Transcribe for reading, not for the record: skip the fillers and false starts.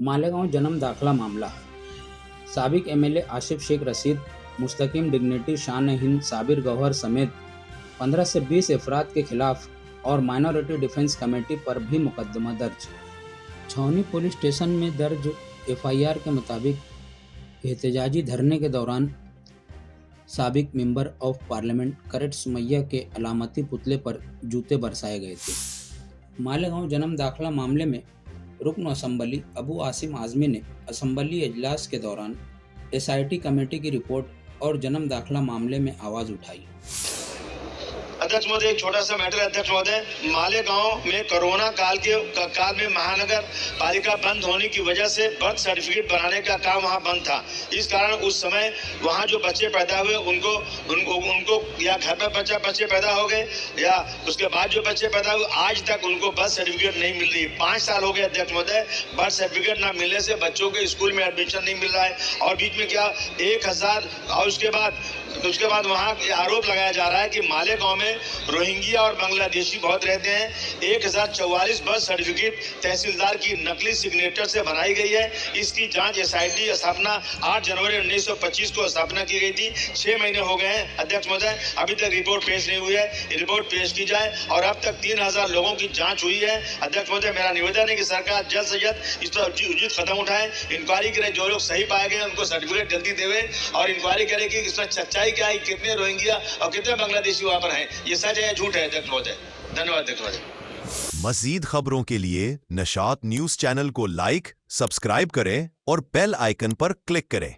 मालेगांव जन्म दाखला मामला। साबिक एमएलए आसिफ शेख रशीद, मुस्तकीम डिग्निटी शान हिंद साबिर गौहर समेत 15 से 20 अफराद के खिलाफ और माइनॉरिटी डिफेंस कमेटी पर भी मुकदमा दर्ज। छावनी पुलिस स्टेशन में दर्ज एफआईआर के मुताबिक एहतजाजी धरने के दौरान साबिक मेंबर ऑफ पार्लियामेंट करेट सुमैया के अलामती पुतले पर जूते बरसाए गए थे। मालेगांव जन्म दाखला मामले में रुकन असम्बली अबू आसिम आजमी ने असम्बली इजलास के दौरान एसआईटी कमेटी की रिपोर्ट और जन्म दाखला मामले में आवाज उठाई। अध्यक्ष महोदय, एक छोटा सा मैटर है। अध्यक्ष महोदय, मालेगांव में कोरोना काल में महानगर पालिका बंद होने की वजह से बर्थ सर्टिफिकेट बनाने का काम वहां बंद था। इस कारण उस समय वहां जो बच्चे पैदा हुए उनको या घर पर बच्चे पैदा हो गए या उसके बाद जो बच्चे पैदा हुए, आज तक उनको बर्थ सर्टिफिकेट नहीं मिल रही। 5 साल हो गए अध्यक्ष महोदय, बर्थ सर्टिफिकेट ना मिलने से बच्चों के स्कूल में एडमिशन नहीं मिल रहा है। और बीच में क्या 1000 और उसके बाद वहाँ आरोप लगाया जा रहा है कि मालेगांव में रोहिंग्या और बांग्लादेशी बहुत रहते हैं। 1044 बर्थ सर्टिफिकेट तहसीलदार की नकली सिग्नेचर से बनाई गई है। इसकी जांच एसआईटी स्थापना 8 जनवरी 1925 को स्थापना की गई थी। 6 महीने हो गए हैं अध्यक्ष महोदय, अभी तक रिपोर्ट पेश नहीं हुई है। रिपोर्ट पेश की जाए और अब तक 3000 लोगों की जाँच हुई है। अध्यक्ष महोदय, मेरा निवेदन है कि सरकार जल्द से जल्द इस पर उचित कदम उठाए। इंक्वायरी करे, जो लोग सही पाए गए उनको सर्टिफिकेट जल्दी देवे और इंक्वायरी करे कि इसमें सच्चाई क्या है, कितने रोहिंग्या और कितने बांग्लादेशी वहां पर हैं, ये सच है या झूठ है अध्यक्ष महोदय। धन्यवाद अध्यक्ष महोदय। मजीद खबरों के लिए नशात न्यूज चैनल को लाइक, सब्सक्राइब करें और बेल आइकन पर क्लिक करें।